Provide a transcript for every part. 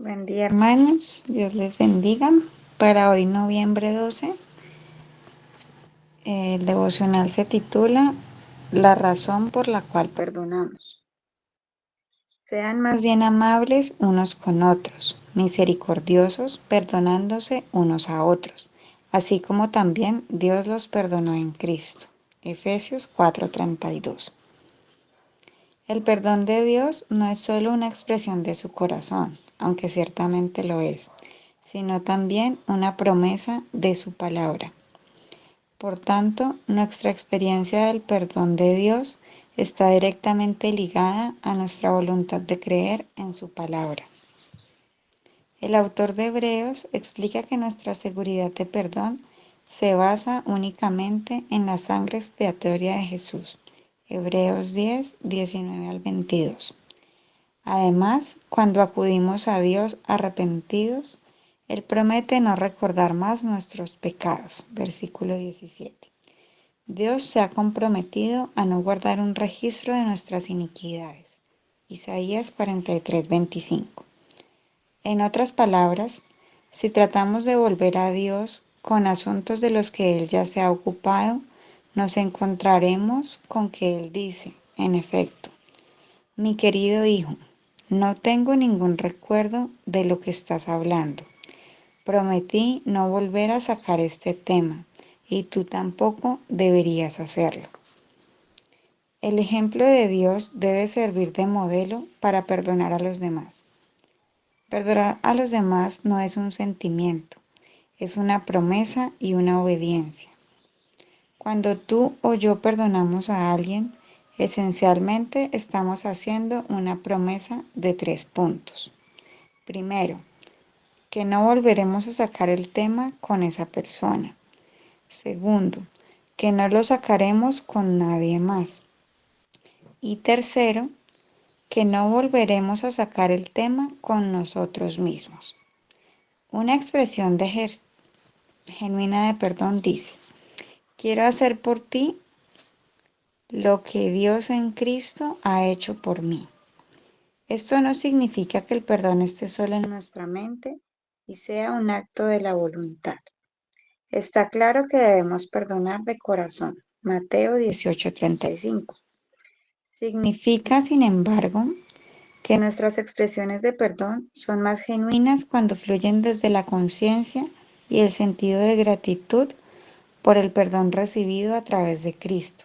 Buen día, hermanos. Dios les bendiga. Para hoy, noviembre 12, el devocional se titula La razón por la cual perdonamos. Sean más bien amables unos con otros, misericordiosos, perdonándose unos a otros, así como también Dios los perdonó en Cristo. Efesios 4:32. El perdón de Dios no es solo una expresión de su corazón, aunque ciertamente lo es, sino también una promesa de su palabra. Por tanto, nuestra experiencia del perdón de Dios está directamente ligada a nuestra voluntad de creer en su palabra. El autor de Hebreos explica que nuestra seguridad de perdón se basa únicamente en la sangre expiatoria de Jesús. Hebreos 10, 19 al 22. Además, cuando acudimos a Dios arrepentidos, Él promete no recordar más nuestros pecados. Versículo 17. Dios se ha comprometido a no guardar un registro de nuestras iniquidades. Isaías 43, 25. En otras palabras, si tratamos de volver a Dios con asuntos de los que Él ya se ha ocupado, nos encontraremos con que Él dice, en efecto, mi querido hijo, no tengo ningún recuerdo de lo que estás hablando. Prometí no volver a sacar este tema y tú tampoco deberías hacerlo. El ejemplo de Dios debe servir de modelo para perdonar a los demás. Perdonar a los demás no es un sentimiento, es una promesa y una obediencia. Cuando tú o yo perdonamos a alguien, esencialmente estamos haciendo una promesa de 3 puntos. Primero, que no volveremos a sacar el tema con esa persona. Segundo, que no lo sacaremos con nadie más. Y tercero, que no volveremos a sacar el tema con nosotros mismos. Una expresión genuina de perdón dice, quiero hacer por ti lo que Dios en Cristo ha hecho por mí. Esto no significa que el perdón esté solo en nuestra mente y sea un acto de la voluntad. Está claro que debemos perdonar de corazón. Mateo 18:35. Significa, sin embargo, que nuestras expresiones de perdón son más genuinas cuando fluyen desde la conciencia y el sentido de gratitud por el perdón recibido a través de Cristo,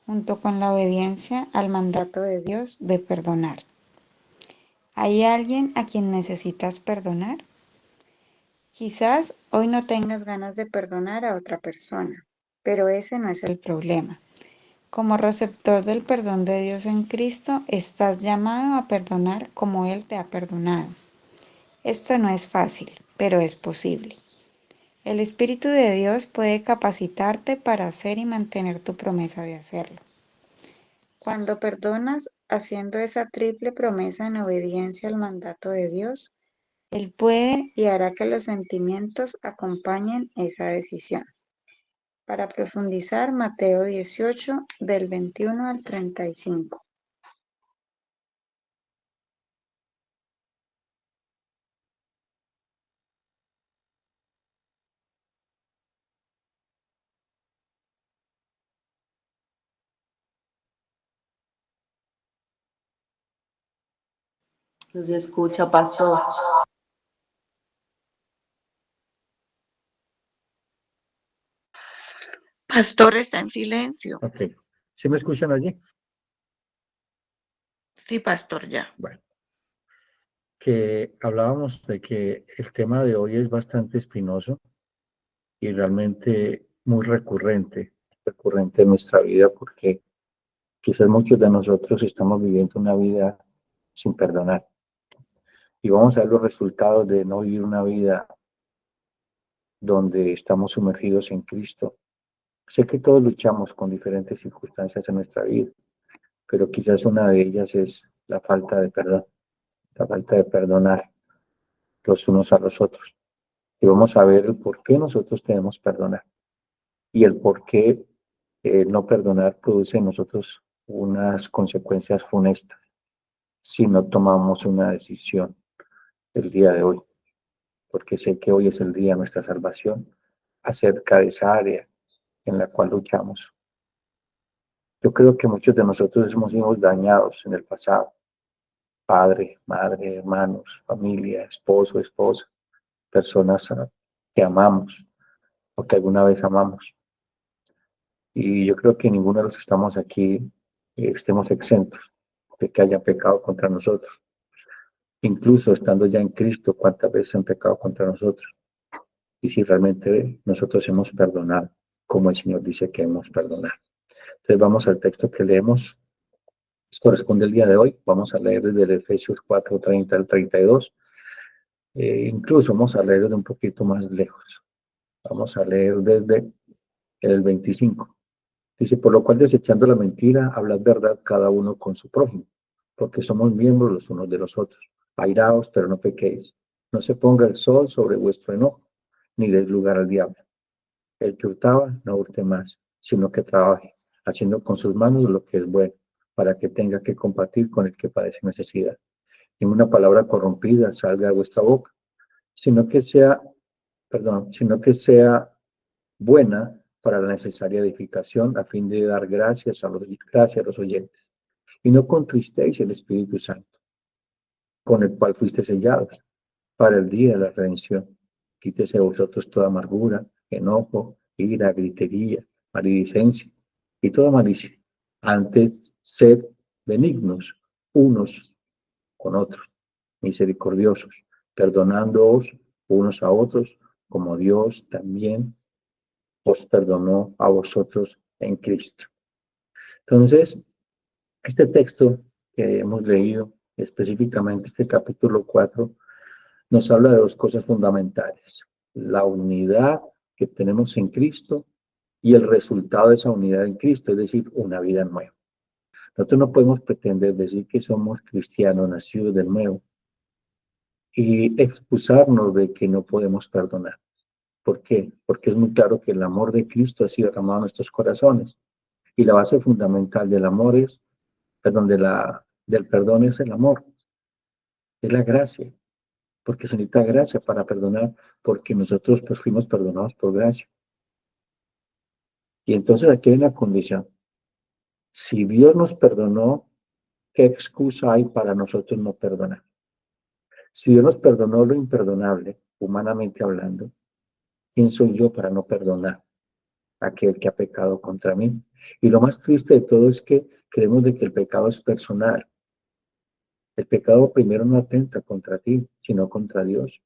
junto con la obediencia al mandato de Dios de perdonar. ¿Hay alguien a quien necesitas perdonar? Quizás hoy no tengas ganas de perdonar a otra persona, pero ese no es el problema. Como receptor del perdón de Dios en Cristo, estás llamado a perdonar como Él te ha perdonado. Esto no es fácil, pero es posible. El Espíritu de Dios puede capacitarte para hacer y mantener tu promesa de hacerlo. Cuando perdonas haciendo esa triple promesa en obediencia al mandato de Dios, Él puede y hará que los sentimientos acompañen esa decisión. Para profundizar, Mateo 18, del 21 al 35. No se escucha, pastor. Pastor está en silencio. Ok. ¿Sí me escuchan allí? Sí, pastor, ya. Bueno, que hablábamos de que el tema de hoy es bastante espinoso y realmente muy recurrente en nuestra vida porque quizás muchos de nosotros estamos viviendo una vida sin perdonar y vamos a ver los resultados de no vivir una vida donde estamos sumergidos en Cristo. Sé que todos luchamos con diferentes circunstancias en nuestra vida, pero quizás una de ellas es la falta de perdón, la falta de perdonar los unos a los otros. Y vamos a ver el por qué nosotros debemos perdonar y el por qué no perdonar produce en nosotros unas consecuencias funestas si no tomamos una decisión el día de hoy, porque sé que hoy es el día de nuestra salvación, acerca de esa área en la cual luchamos. Yo creo que muchos de nosotros hemos sido dañados en el pasado. Padre, madre, hermanos, familia, esposo, esposa, personas que amamos o que alguna vez amamos. Y yo creo que ninguno de los que estamos aquí estemos exentos de que haya pecado contra nosotros. Incluso estando ya en Cristo, cuántas veces han pecado contra nosotros. Y si realmente nosotros hemos perdonado, como el Señor dice que hemos perdonado. Entonces vamos al texto que leemos, corresponde el día de hoy. Vamos a leer desde el Efesios 4:30 al 32. Incluso vamos a leer desde un poquito más lejos. Vamos a leer desde el 25. Dice, por lo cual desechando la mentira, hablad verdad cada uno con su prójimo, porque somos miembros los unos de los otros. Airaos, pero no pequéis. No se ponga el sol sobre vuestro enojo, ni deis lugar al diablo. El que hurtaba, no hurte más, sino que trabaje, haciendo con sus manos lo que es bueno, para que tenga que compartir con el que padece necesidad. Ninguna palabra corrompida salga de vuestra boca, sino que sea, sino que sea buena para la necesaria edificación, a fin de dar gracias a los oyentes. Y no contristéis el Espíritu Santo, con el cual fuiste sellados para el día de la redención. Quítese de vosotros toda amargura, enojo, ira, gritería, maledicencia y toda malicia. Antes, sed benignos unos con otros, misericordiosos, perdonándoos unos a otros, como Dios también os perdonó a vosotros en Cristo. Entonces, este texto que hemos leído, específicamente este capítulo 4, nos habla de dos cosas fundamentales: la unidad que tenemos en Cristo y el resultado de esa unidad en Cristo, es decir, una vida nueva. Nosotros no podemos pretender decir que somos cristianos nacidos de nuevo y excusarnos de que no podemos perdonar. ¿Por qué? Porque es muy claro que el amor de Cristo ha sido derramado en nuestros corazones. Y la base fundamental del amor es, perdón, del perdón es el amor, es la gracia, porque se necesita gracia para perdonar, porque nosotros pues fuimos perdonados por gracia. Y entonces aquí hay una condición. Si Dios nos perdonó, ¿qué excusa hay para nosotros no perdonar? Si Dios nos perdonó lo imperdonable, humanamente hablando, ¿quién soy yo para no perdonar a aquel que ha pecado contra mí? Y lo más triste de todo es que creemos de que el pecado es personal. El pecado primero no atenta contra ti, sino contra Dios.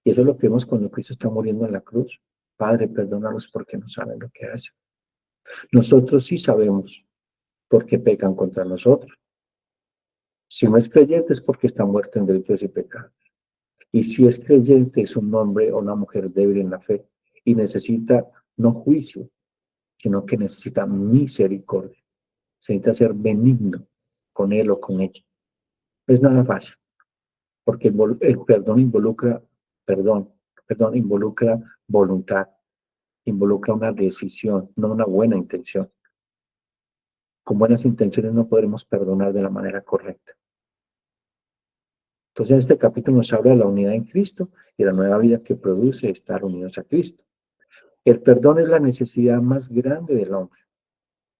Y eso es lo que vemos cuando Cristo está muriendo en la cruz. Padre, perdónalos porque no saben lo que hacen. Nosotros sí sabemos por qué pecan contra nosotros. Si no es creyente es porque está muerto en delitos y pecados. Y si es creyente es un hombre o una mujer débil en la fe y necesita no juicio, sino que necesita misericordia. Se necesita ser benigno con él o con ella. No es nada fácil, porque el perdón involucra involucra voluntad, involucra una decisión, no una buena intención. Con buenas intenciones no podremos perdonar de la manera correcta. Entonces, este capítulo nos habla de la unidad en Cristo y la nueva vida que produce estar unidos a Cristo. El perdón es la necesidad más grande del hombre.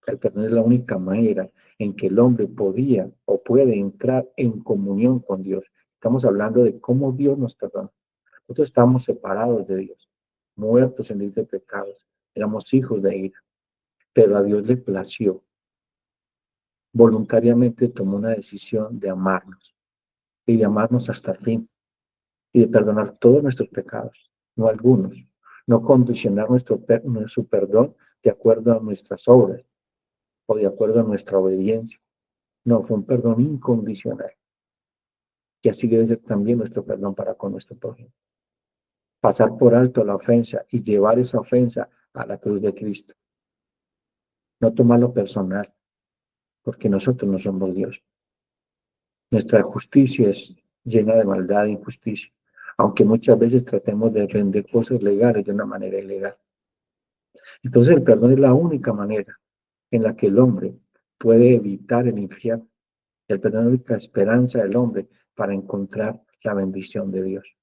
El perdón es la única manera en que el hombre podía o puede entrar en comunión con Dios. Estamos hablando de cómo Dios nos perdona. Nosotros estábamos separados de Dios, muertos en de pecados, éramos hijos de ira, pero a Dios le plació. Voluntariamente tomó una decisión de amarnos y de amarnos hasta el fin y de perdonar todos nuestros pecados, no algunos, no condicionar nuestro perdón de acuerdo a nuestras obras o de acuerdo a nuestra obediencia. No, fue un perdón incondicional. Y así debe ser también nuestro perdón para con nuestro prójimo. Pasar por alto la ofensa y llevar esa ofensa a la cruz de Cristo. No tomarlo personal, porque nosotros no somos Dios. Nuestra justicia es llena de maldad e injusticia, aunque muchas veces tratemos de vender cosas legales de una manera ilegal. Entonces el perdón es la única manera en la que el hombre puede evitar el infierno. El perdón es la única esperanza del hombre para encontrar la bendición de Dios.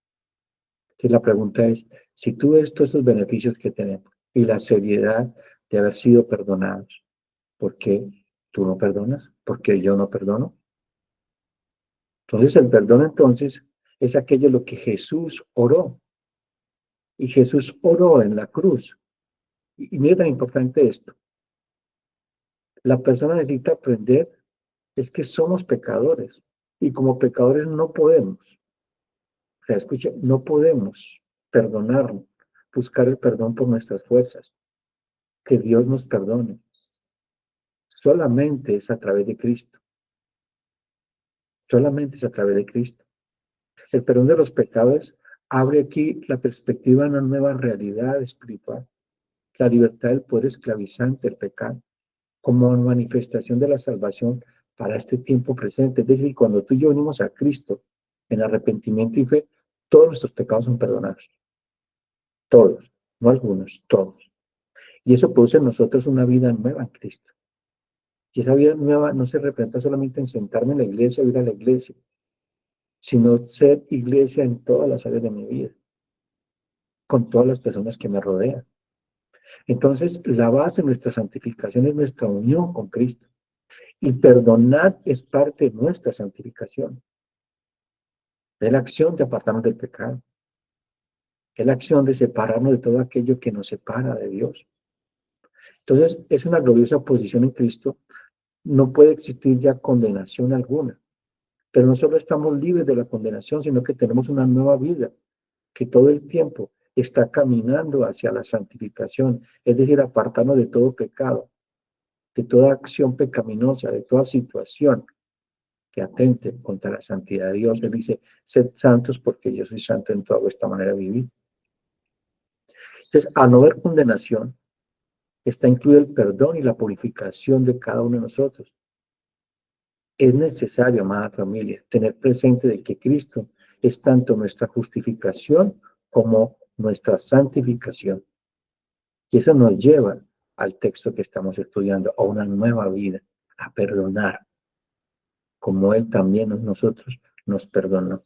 Entonces la pregunta es, si tú ves todos estos beneficios que tenemos y la seriedad de haber sido perdonados, ¿por qué tú no perdonas? ¿Por qué yo no perdono? Entonces el perdón entonces es aquello lo que Jesús oró. Y Jesús oró en la cruz. Y mira tan importante esto. La persona necesita aprender es que somos pecadores. Y como pecadores no podemos. O sea, escuche, no podemos perdonarnos, buscar el perdón por nuestras fuerzas. Que Dios nos perdone. Solamente es a través de Cristo. Solamente es a través de Cristo. El perdón de los pecados abre aquí la perspectiva a una nueva realidad espiritual. La libertad del poder esclavizante del pecado como manifestación de la salvación para este tiempo presente. Es decir, cuando tú y yo venimos a Cristo en arrepentimiento y fe, todos nuestros pecados son perdonados. Todos, no algunos, todos. Y eso produce en nosotros una vida nueva en Cristo. Y esa vida nueva no se representa solamente en sentarme en la iglesia o ir a la iglesia, sino ser iglesia en todas las áreas de mi vida, con todas las personas que me rodean. Entonces, la base de nuestra santificación es nuestra unión con Cristo. Y perdonar es parte de nuestra santificación. Es la acción de apartarnos del pecado. Es la acción de separarnos de todo aquello que nos separa de Dios. Entonces, es una gloriosa posición en Cristo. No puede existir ya condenación alguna. Pero no solo estamos libres de la condenación, sino que tenemos una nueva vida que todo el tiempo está caminando hacia la santificación. Es decir, apartarnos de todo pecado, de toda acción pecaminosa, de toda situación que atente contra la santidad de Dios. Él dice, sed santos porque yo soy santo en toda vuestra manera de vivir. Entonces, al no haber condenación, está incluido el perdón y la purificación de cada uno de nosotros. Es necesario, amada familia, tener presente de que Cristo es tanto nuestra justificación como nuestra santificación. Y eso nos lleva al texto que estamos estudiando, a una nueva vida, a perdonar, como Él también nosotros nos perdonó.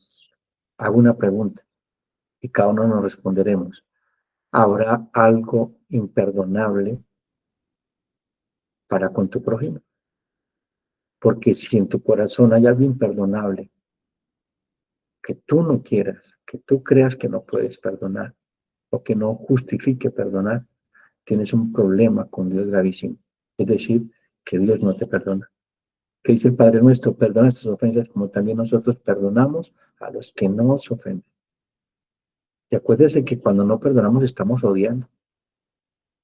Hago una pregunta y cada uno nos responderemos. ¿Habrá algo imperdonable para con tu prójimo? Porque si en tu corazón hay algo imperdonable que tú no quieras, que tú creas que no puedes perdonar o que no justifique perdonar, tienes un problema con Dios gravísimo. Es decir, que Dios no te perdona. Que dice el Padre nuestro, perdona estas ofensas como también nosotros perdonamos a los que nos ofenden. Y acuérdese que cuando no perdonamos estamos odiando.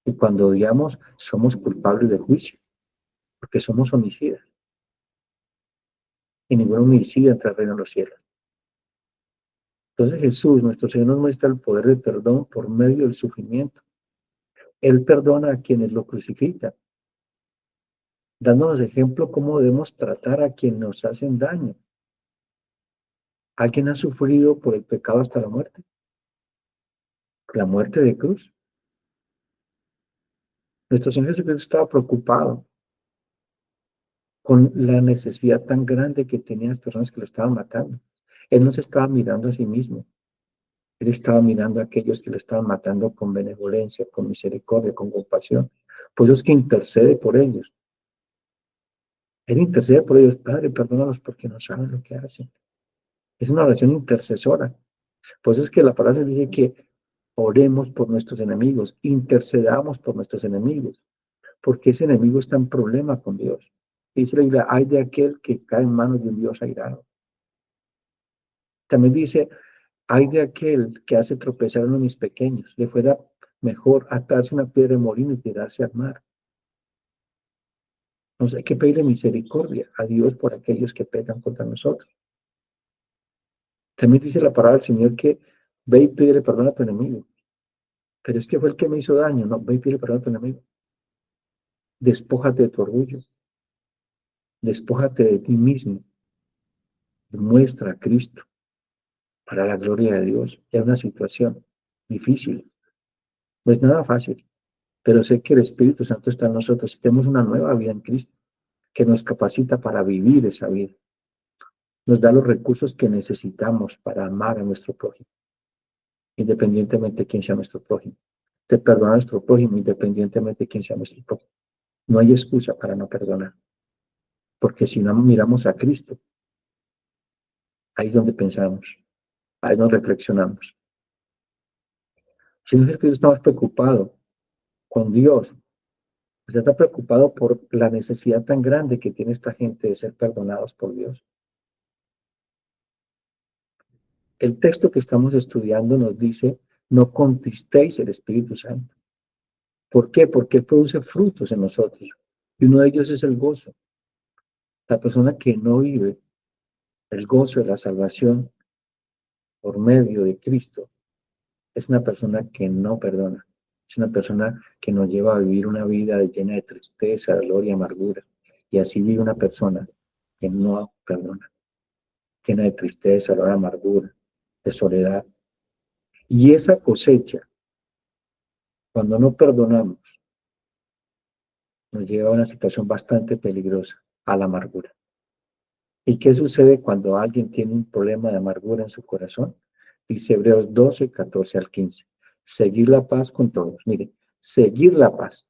Y cuando odiamos somos culpables de juicio, porque somos homicidas. Y ningún homicida entra al reino de los cielos. Entonces Jesús, nuestro Señor, nos muestra el poder de perdón por medio del sufrimiento. Él perdona a quienes lo crucifican, dándonos ejemplo cómo debemos tratar a quienes nos hacen daño. ¿Alguien ha sufrido por el pecado hasta la muerte? La muerte de cruz. Nuestro Señor Jesucristo estaba preocupado con la necesidad tan grande que tenían las personas que lo estaban matando. Él no se estaba mirando a sí mismo. Él estaba mirando a aquellos que lo estaban matando con benevolencia, con misericordia, con compasión. Por eso es que intercede por ellos. Él intercede por ellos. Padre, perdónalos porque no saben lo que hacen. Es una oración intercesora. Por eso es que la palabra dice que oremos por nuestros enemigos, intercedamos por nuestros enemigos, porque ese enemigo está en problema con Dios. Dice la Biblia, hay de aquel que cae en manos de un Dios airado. También dice, hay de aquel que hace tropezar a uno de mis pequeños. Le fuera mejor atarse una piedra de molino y tirarse al mar. Entonces hay que pedirle misericordia a Dios por aquellos que pecan contra nosotros. También dice la palabra del Señor que ve y pídele perdón a tu enemigo. Pero es que fue el que me hizo daño. No, ve y pídele perdón a tu enemigo. Despójate de tu orgullo. Despójate de ti mismo. Muestra a Cristo para la gloria de Dios. Es una situación difícil. No es nada fácil. Pero sé que el Espíritu Santo está en nosotros y tenemos una nueva vida en Cristo que nos capacita para vivir esa vida. nos da los recursos que necesitamos para amar a nuestro prójimo, independientemente de quién sea nuestro prójimo. Te perdona a nuestro prójimo, independientemente de quién sea nuestro prójimo. No hay excusa para no perdonar, porque si no miramos a Cristo, ahí es donde pensamos, ahí nos reflexionamos. Si no es que Cristo está preocupado con Dios, pues está preocupado por la necesidad tan grande que tiene esta gente de ser perdonados por Dios. El texto que estamos estudiando nos dice, no contristéis el Espíritu Santo. ¿Por qué? Porque Él produce frutos en nosotros. Y uno de ellos es el gozo. La persona que no vive el gozo de la salvación por medio de Cristo es una persona que no perdona. Es una persona que nos lleva a vivir una vida llena de tristeza, dolor y amargura. Y así vive una persona que no perdona, llena de tristeza, dolor, amargura, de soledad. Y esa cosecha, cuando no perdonamos, nos lleva a una situación bastante peligrosa, a la amargura. ¿Y qué sucede cuando alguien tiene un problema de amargura en su corazón? Dice Hebreos 12, 14 al 15. Seguir la paz con todos. Mire, seguir la paz.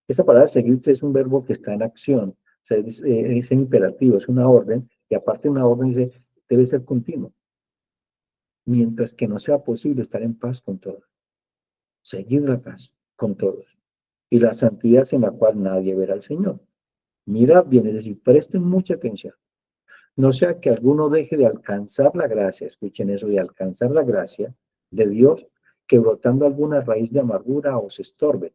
Esa palabra seguirse es un verbo que está en acción. O sea, es imperativo, es una orden. Y aparte de una orden dice, debe ser continuo. Mientras que no sea posible estar en paz con todos. Seguir la paz con todos. Y la santidad en la cual nadie verá al Señor. Mira bien, es decir, presten mucha atención. No sea que alguno deje de alcanzar la gracia, escuchen eso, de alcanzar la gracia de Dios, que brotando alguna raíz de amargura os estorbe.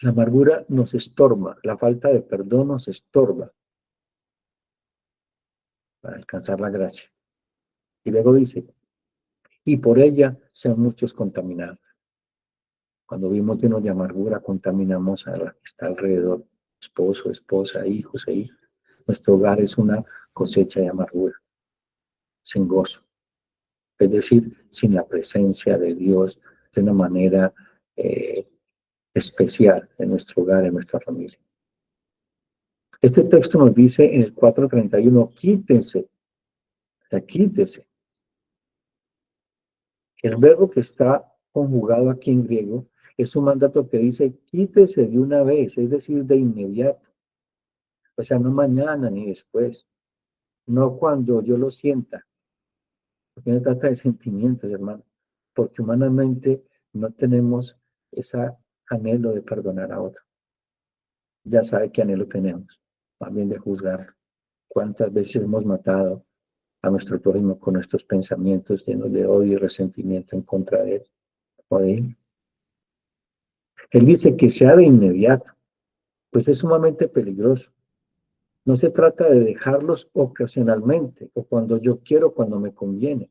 La amargura nos estorba, la falta de perdón nos estorba para alcanzar la gracia. Y luego dice, y por ella sean muchos contaminados. Cuando vimos llenos de amargura, contaminamos a la que está alrededor, esposo, esposa, hijos e hijas. Nuestro hogar es una cosecha de amargura, sin gozo. Es decir, sin la presencia de Dios de una manera especial en nuestro hogar, en nuestra familia. Este texto nos dice en el 4:31, quítense, o sea, quítese. El verbo que está conjugado aquí en griego es un mandato que dice quítese de una vez, es decir, de inmediato. O sea, no mañana ni después, no cuando yo lo sienta, porque no trata de sentimientos, hermano, porque humanamente no tenemos ese anhelo de perdonar a otro. Ya sabe qué anhelo tenemos, también de juzgar. ¿Cuántas veces hemos matado a nuestro prójimo con nuestros pensamientos llenos de odio y resentimiento en contra de él o de él? Él dice que sea de inmediato, pues es sumamente peligroso. No se trata de dejarlos ocasionalmente o cuando yo quiero, cuando me conviene.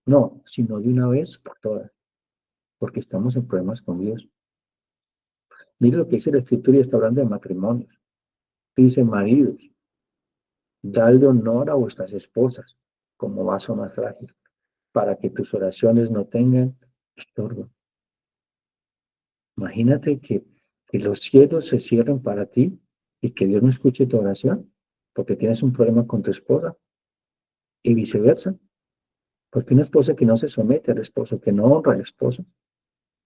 No, sino de una vez por todas, porque estamos en problemas con Dios. Mire lo que dice la Escritura y está hablando de matrimonios. Dice, maridos, dadle honor a vuestras esposas como vaso más frágil, para que tus oraciones no tengan estorbo. Imagínate que los cielos se cierren para ti y que Dios no escuche tu oración porque tienes un problema con tu esposa y viceversa. Porque una esposa que no se somete al esposo, que no honra al esposo,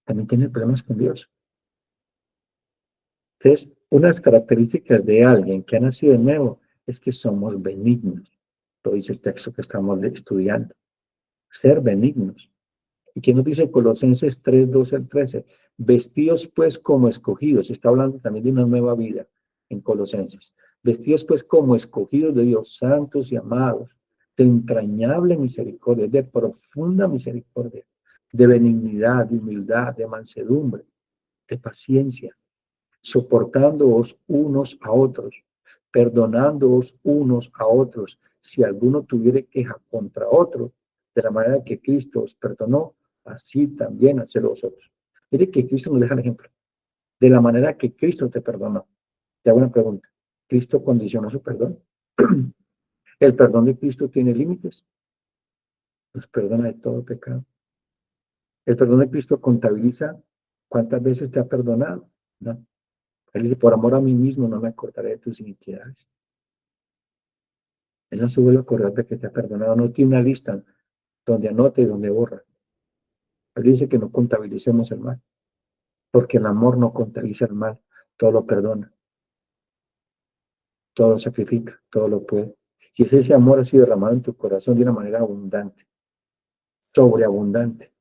también tiene problemas con Dios. Entonces, unas características de alguien que ha nacido de nuevo es que somos benignos. Lo dice el texto que estamos estudiando. Ser benignos. ¿Y qué nos dice Colosenses 3, 12 al 13? Vestidos pues como escogidos. Está hablando también de una nueva vida en Colosenses. Vestidos pues como escogidos de Dios, santos y amados, de entrañable misericordia, de profunda misericordia, de benignidad, de humildad, de mansedumbre, de paciencia, soportándoos unos a otros, perdonándoos unos a otros, si alguno tuviere queja contra otro, de la manera que Cristo os perdonó, así también hacedlo vosotros. Mire que Cristo nos deja el ejemplo. De la manera que Cristo te perdonó. Te hago una pregunta. ¿Cristo condicionó su perdón? ¿El perdón de Cristo tiene límites? Nos perdona de todo pecado. ¿El perdón de Cristo contabiliza cuántas veces te ha perdonado? No. Él dice, por amor a mí mismo no me acordaré de tus iniquidades. Él no se vuelve a acordar de que te ha perdonado. No tiene una lista donde anota y donde borra. Él dice que no contabilicemos el mal, porque el amor no contabiliza el mal, todo lo perdona, todo lo sacrifica, todo lo puede. Y ese amor ha sido derramado en tu corazón de una manera abundante, sobreabundante.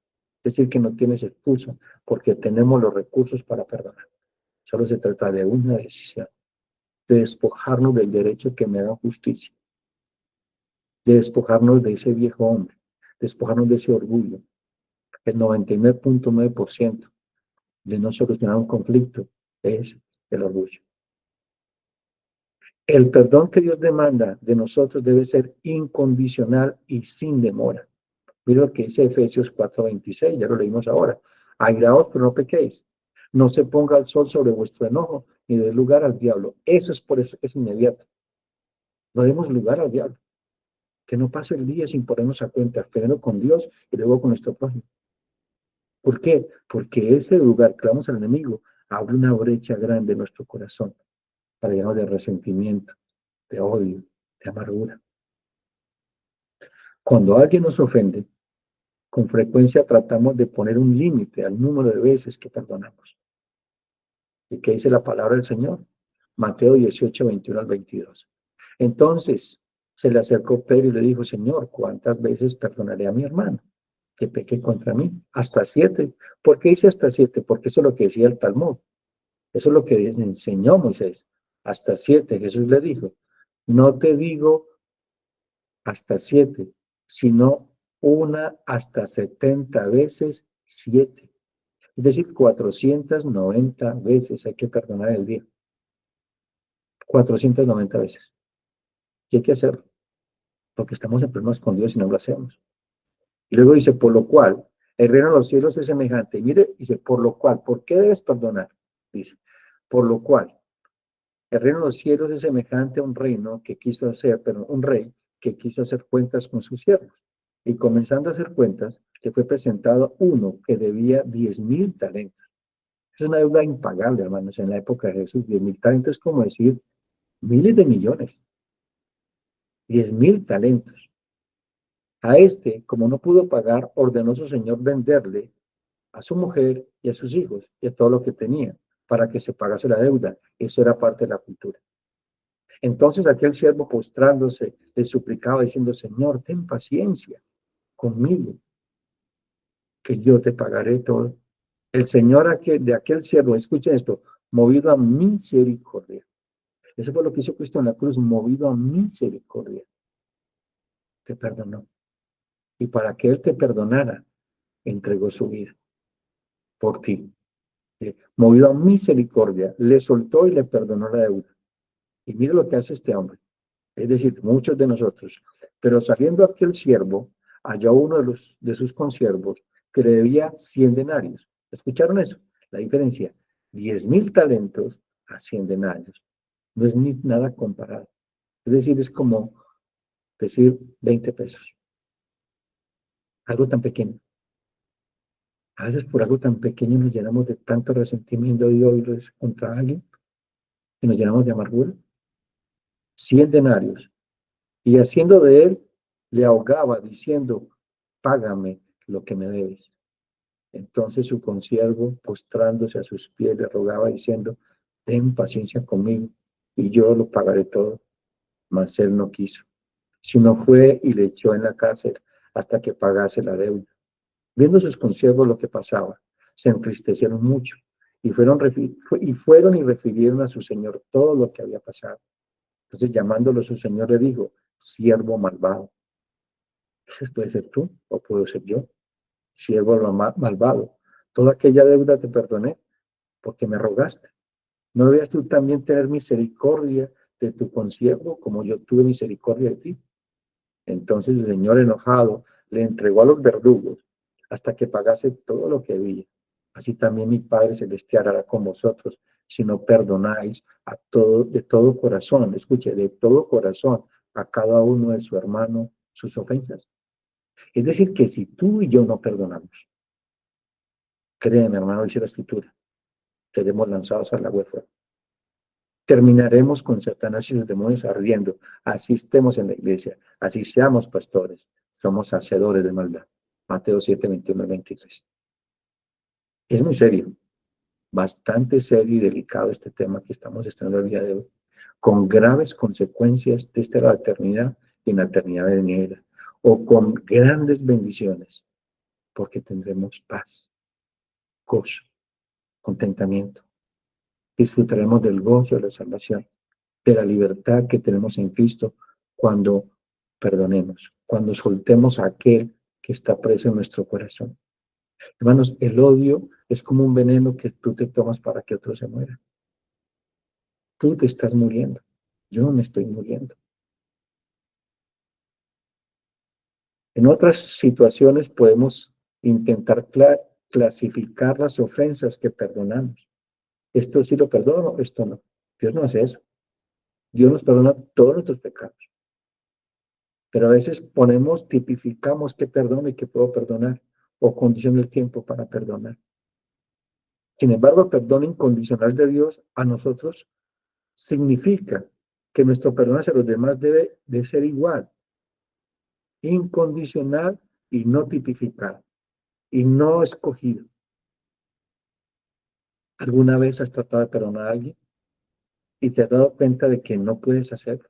Es decir, que no tienes excusa, porque tenemos los recursos para perdonar. Solo se trata de una decisión, de despojarnos del derecho que me da justicia, de despojarnos de ese viejo hombre, despojarnos de ese orgullo. El 99.9% de no solucionar un conflicto es el orgullo. El perdón que Dios demanda de nosotros debe ser incondicional y sin demora. Mira lo que dice Efesios 4:26, ya lo leímos ahora. Airaos, pero no pequéis. No se ponga el sol sobre vuestro enojo, ni dé lugar al diablo. Eso es por eso que es inmediato. No demos lugar al diablo. Que no pase el día sin ponernos a cuenta, primero con Dios y luego con nuestro prójimo. ¿Por qué? Porque ese lugar que vamos al enemigo abre una brecha grande en nuestro corazón para llenarnos de resentimiento, de odio, de amargura. Cuando alguien nos ofende, con frecuencia tratamos de poner un límite al número de veces que perdonamos. ¿Y qué dice la palabra del Señor? Mateo 18:21 al 22. Entonces se le acercó Pedro y le dijo, Señor, ¿cuántas veces perdonaré a mi hermano que peque contra mí? Hasta 7. ¿Por qué dice hasta 7? Porque eso es lo que decía el Talmud. Eso es lo que enseñó Moisés. Hasta 7. Jesús le dijo, no te digo hasta 7, sino una hasta 70 veces 7. Es decir, 490 veces hay que perdonar el día. 490 veces. Y hay que hacerlo, porque estamos en problemas con Dios y no lo hacemos. Y luego dice, por lo cual, el reino de los cielos es semejante. Y mire, dice, por lo cual, ¿por qué debes perdonar? Dice, por lo cual, el reino de los cielos es semejante a un reino que quiso hacer, pero un rey que quiso hacer cuentas con sus siervos. Y comenzando a hacer cuentas, le fue presentado uno que debía 10,000 talentos. Es una deuda impagable, hermanos, en la época de Jesús. 10,000 talentos es como decir miles de millones. 10,000 talentos. A este, como no pudo pagar, ordenó su señor venderle a su mujer y a sus hijos y a todo lo que tenía para que se pagase la deuda. Eso era parte de la cultura. Entonces aquel siervo postrándose le suplicaba diciendo, Señor, ten paciencia conmigo, que yo te pagaré todo. El Señor de aquel siervo, escuchen esto, movido a misericordia. Eso fue lo que hizo Cristo en la cruz, movido a misericordia. Te perdonó. Y para que Él te perdonara, entregó su vida por ti. Movido a misericordia, le soltó y le perdonó la deuda. Y mire lo que hace este hombre. Es decir, muchos de nosotros. Pero saliendo aquel siervo, halló uno de sus consiervos que le debía 100 denarios. ¿Escucharon eso? La diferencia. 10,000 talentos a 100 denarios. No es ni nada comparado. Es decir, es como decir 20 pesos. Algo tan pequeño. A veces por algo tan pequeño nos llenamos de tanto resentimiento y odio contra alguien y nos llenamos de amargura. 100 denarios. Y haciendo de él, le ahogaba diciendo, págame lo que me debes. Entonces su consiervo, postrándose a sus pies, le rogaba diciendo, ten paciencia conmigo y yo lo pagaré todo. Mas él no quiso, sino fue y le echó en la cárcel hasta que pagase la deuda. Viendo sus consiervos lo que pasaba, se entristecieron mucho y fueron y refirieron a su señor todo lo que había pasado. Entonces llamándolo su señor le dijo, siervo malvado. ¿Ese puede ser tú o puedo ser yo? Siervo malvado. Toda aquella deuda te perdoné porque me rogaste. ¿No debías tú también tener misericordia de tu consiervo como yo tuve misericordia de ti? Entonces el señor enojado le entregó a los verdugos hasta que pagase todo lo que debía. Así también mi Padre Celestial hará con vosotros si no perdonáis de todo corazón, escuche, de todo corazón a cada uno de su hermano sus ofensas. Es decir, que si tú y yo no perdonamos, créeme, hermano, dice la Escritura, seremos lanzados al agua de fuego. terminaremos con Satanás y sus demonios ardiendo. Así estemos en la iglesia, así seamos pastores, somos hacedores de maldad. Mateo 7, 21 y 23. Es muy serio, bastante serio y delicado este tema que estamos estudiando el día de hoy, con graves consecuencias desde la eternidad y en la eternidad venidera, o con grandes bendiciones, porque tendremos paz, gozo, contentamiento. Disfrutaremos del gozo de la salvación, de la libertad que tenemos en Cristo cuando perdonemos, cuando soltemos a aquel que está preso en nuestro corazón. Hermanos, el odio es como un veneno que tú te tomas para que otro se muera. Tú te estás muriendo, yo me estoy muriendo. En otras situaciones podemos intentar clasificar las ofensas que perdonamos. Esto sí lo perdono, esto no. Dios no hace eso. Dios nos perdona todos nuestros pecados. Pero a veces tipificamos qué perdono y qué puedo perdonar, o condiciona el tiempo para perdonar. Sin embargo, el perdón incondicional de Dios a nosotros significa que nuestro perdón hacia los demás debe de ser igual, incondicional y no tipificado, y no escogido. ¿Alguna vez has tratado de perdonar a alguien y te has dado cuenta de que no puedes hacerlo?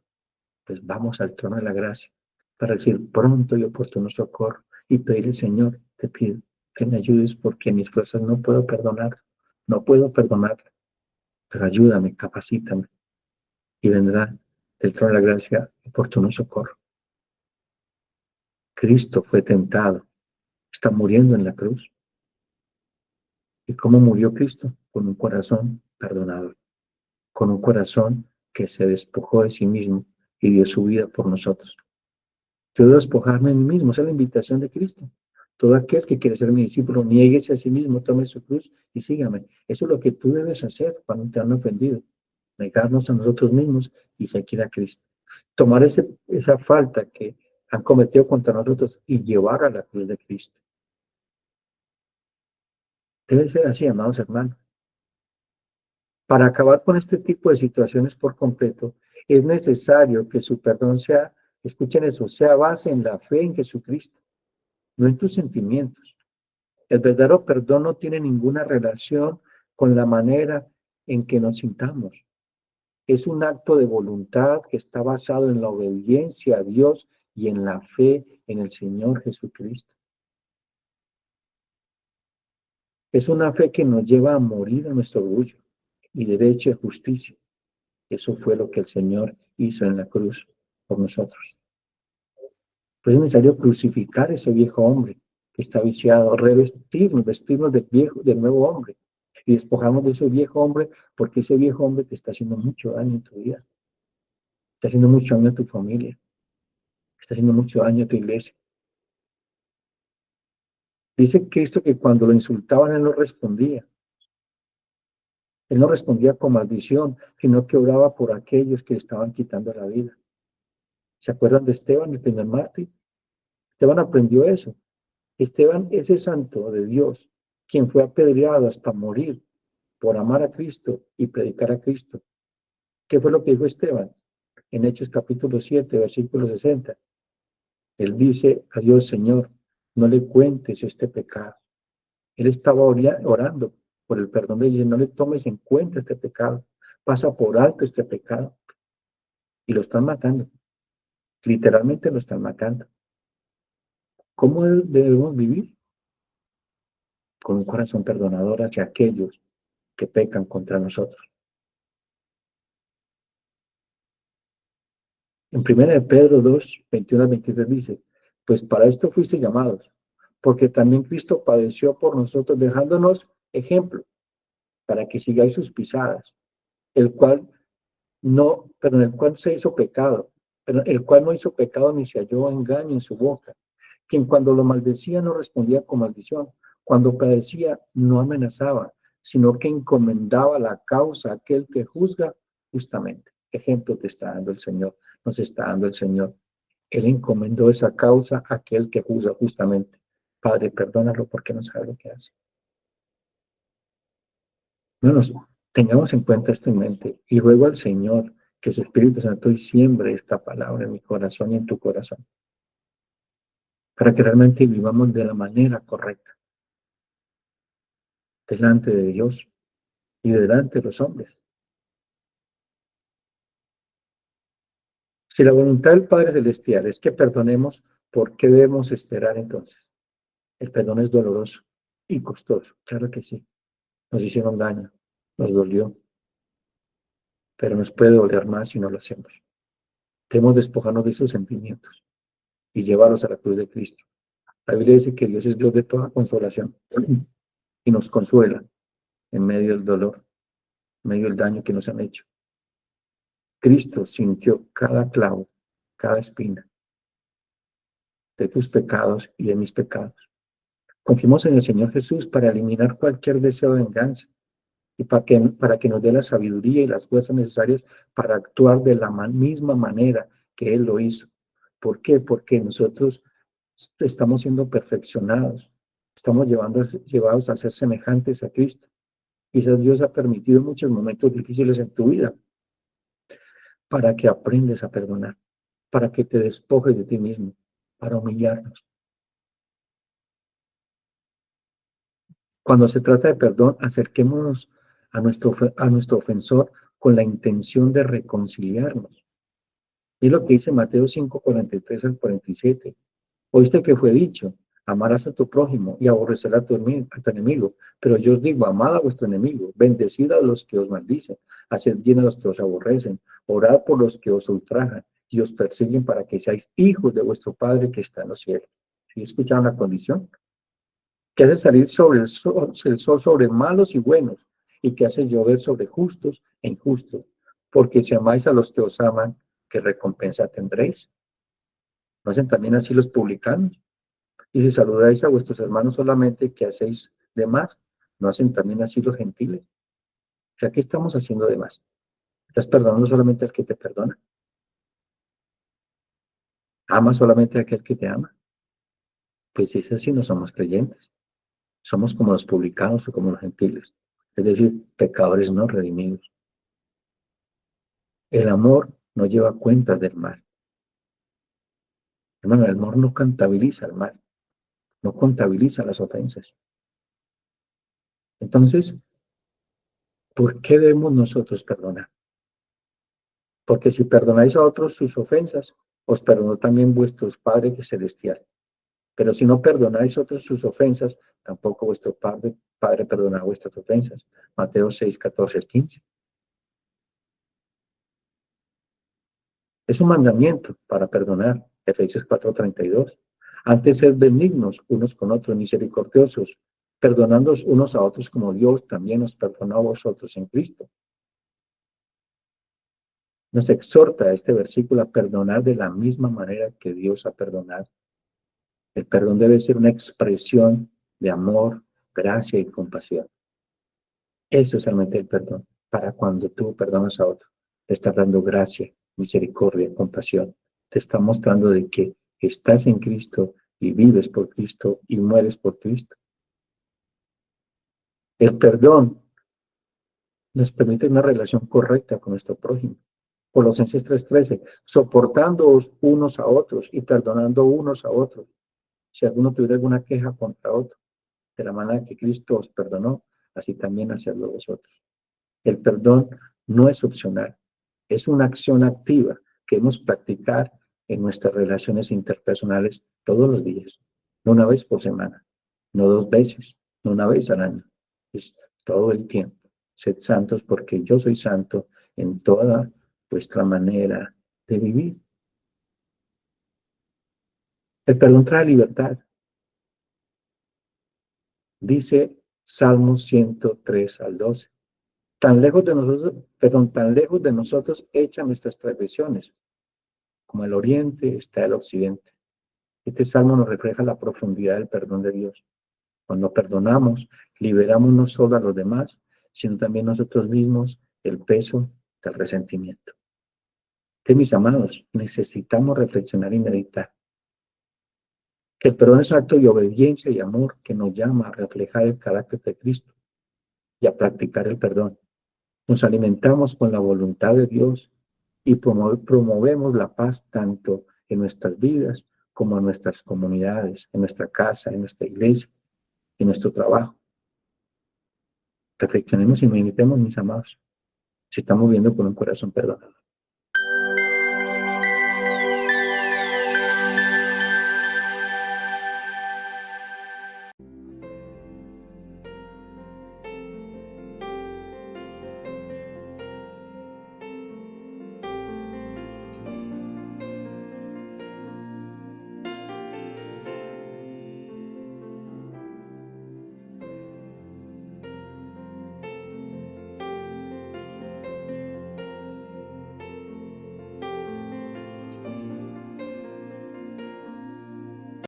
Pues vamos al trono de la gracia para decir pronto y oportuno socorro y pedirle, Señor, te pido que me ayudes porque mis fuerzas no puedo perdonar, no puedo perdonar, pero ayúdame, capacítame y vendrá del trono de la gracia oportuno socorro. Cristo fue tentado, está muriendo en la cruz. ¿Y cómo murió Cristo? Con un corazón perdonador, con un corazón que se despojó de sí mismo y dio su vida por nosotros. Yo debo despojarme de mí mismo, esa es la invitación de Cristo. Todo aquel que quiere ser mi discípulo, niéguese a sí mismo, tome su cruz y sígame. Eso es lo que tú debes hacer cuando te han ofendido. Negarnos a nosotros mismos y seguir a Cristo. Tomar esa falta que han cometido contra nosotros y llevar a la cruz de Cristo. Debe ser así, amados hermanos. Para acabar con este tipo de situaciones por completo, es necesario que su perdón sea, escuchen eso, sea base en la fe en Jesucristo, no en tus sentimientos. El verdadero perdón no tiene ninguna relación con la manera en que nos sintamos. Es un acto de voluntad que está basado en la obediencia a Dios y en la fe en el Señor Jesucristo. Es una fe que nos lleva a morir a nuestro orgullo y derecho de justicia. Eso fue lo que el Señor hizo en la cruz por nosotros. Pues es necesario crucificar ese viejo hombre que está viciado, vestirnos del nuevo hombre y despojarnos de ese viejo hombre, porque ese viejo hombre te está haciendo mucho daño en tu vida, está haciendo mucho daño a tu familia, está haciendo mucho daño a tu iglesia. Dice Cristo que cuando lo insultaban, Él no respondía. Él no respondía con maldición, sino que oraba por aquellos que le estaban quitando la vida. ¿Se acuerdan de Esteban, el primer mártir? Esteban aprendió eso. Esteban, ese santo de Dios, quien fue apedreado hasta morir por amar a Cristo y predicar a Cristo. ¿Qué fue lo que dijo Esteban? En Hechos capítulo 7, versículo 60. Él dice a Dios, Señor, no le cuentes este pecado. Él estaba orando por el perdón de Dios. No le tomes en cuenta este pecado. Pasa por alto este pecado. Y lo están matando. Literalmente lo están matando. ¿Cómo debemos vivir? Con un corazón perdonador hacia aquellos que pecan contra nosotros. En 1 de Pedro 2, 21 al 23 dice, pues para esto fuiste llamados, porque también Cristo padeció por nosotros, dejándonos ejemplo, para que sigáis sus pisadas, el cual el cual se hizo pecado, pero el cual no hizo pecado ni se halló engaño en su boca, quien cuando lo maldecía no respondía con maldición, cuando padecía no amenazaba, sino que encomendaba la causa a aquel que juzga justamente. Ejemplo te está dando el Señor, nos está dando el Señor. Él encomendó esa causa a aquel que juzga justamente. Padre, perdónalo porque no sabe lo que hace. Bueno, Tengamos en cuenta esto en mente y ruego al Señor que su Espíritu Santo hoy siembre esta palabra en mi corazón y en tu corazón, para que realmente vivamos de la manera correcta, delante de Dios y delante de los hombres. Si la voluntad del Padre Celestial es que perdonemos, ¿por qué debemos esperar entonces? El perdón es doloroso y costoso, claro que sí. Nos hicieron daño, nos dolió, pero nos puede doler más si no lo hacemos. Debemos despojarnos de esos sentimientos y llevarlos a la cruz de Cristo. La Biblia dice que Dios es Dios de toda consolación y nos consuela en medio del dolor, en medio del daño que nos han hecho. Cristo sintió cada clavo, cada espina de tus pecados y de mis pecados. Confiemos en el Señor Jesús para eliminar cualquier deseo de venganza y para que nos dé la sabiduría y las fuerzas necesarias para actuar de la misma manera que Él lo hizo. ¿Por qué? Porque nosotros estamos siendo perfeccionados, estamos llevados a ser semejantes a Cristo. Quizás Dios ha permitido muchos momentos difíciles en tu vida para que aprendas a perdonar, para que te despojes de ti mismo, para humillarnos. Cuando se trata de perdón, acerquémonos a nuestro ofensor con la intención de reconciliarnos. Y lo que dice Mateo 5:43 al 47. Oíste que fue dicho, amarás a tu prójimo y aborrecerás a tu enemigo. Pero yo os digo, amad a vuestro enemigo, bendecid a los que os maldicen, haced bien a los que os aborrecen, orad por los que os ultrajan y os persiguen para que seáis hijos de vuestro Padre que está en los cielos. ¿Sí escucharon la condición? Que hace salir sobre el sol sobre malos y buenos, y que hace llover sobre justos e injustos. Porque si amáis a los que os aman, ¿qué recompensa tendréis? ¿No hacen también así los publicanos? Y si saludáis a vuestros hermanos solamente, ¿qué hacéis de más? ¿No hacen también así los gentiles? O sea, ¿qué estamos haciendo de más? ¿Estás perdonando solamente al que te perdona? ¿Amas solamente a aquel que te ama? Pues si es así, no somos creyentes. Somos como los publicanos o como los gentiles. Es decir, pecadores no redimidos. El amor no lleva cuentas del mal. Hermano, el amor no contabiliza el mal, no contabiliza las ofensas. Entonces, ¿por qué debemos nosotros perdonar? Porque si perdonáis a otros sus ofensas, os perdonó también vuestro Padre que es celestial. Pero si no perdonáis a otros sus ofensas, tampoco vuestro Padre perdonará vuestras ofensas. Mateo 6:14 al 15. Es un mandamiento para perdonar. Efesios 4:32. Antes sed benignos unos con otros, misericordiosos, perdonándoos unos a otros como Dios también os perdonó a vosotros en Cristo. Nos exhorta este versículo a perdonar de la misma manera que Dios ha perdonado. El perdón debe ser una expresión de amor, gracia y compasión. Eso es realmente el perdón. Para cuando tú perdonas a otro, te estás dando gracia, misericordia, compasión. Te está mostrando de que estás en Cristo y vives por Cristo y mueres por Cristo. El perdón nos permite una relación correcta con nuestro prójimo. Colosenses 3:13, soportándoos unos a otros y perdonando unos a otros. Si alguno tuviera alguna queja contra otro, de la manera que Cristo os perdonó, así también hacerlo vosotros. El perdón no es opcional, es una acción activa que debemos practicar en nuestras relaciones interpersonales todos los días, no una vez por semana, no 2 veces, no una vez al año, es todo el tiempo. Sed santos porque yo soy santo en toda vuestra manera de vivir. El perdón trae libertad. Dice Salmos 103 al 12. Tan lejos de nosotros echan nuestras transgresiones, como el oriente está el occidente. Este salmo nos refleja la profundidad del perdón de Dios. Cuando perdonamos, liberamos no solo a los demás, sino también nosotros mismos el peso del resentimiento. Que mis amados, necesitamos reflexionar y meditar. Que el perdón es un acto de obediencia y amor que nos llama a reflejar el carácter de Cristo y a practicar el perdón. nos alimentamos con la voluntad de Dios y promovemos la paz tanto en nuestras vidas como en nuestras comunidades, en nuestra casa, en nuestra iglesia, en nuestro trabajo. Reflexionemos y meditemos, mis amados, si estamos viendo con un corazón perdonado.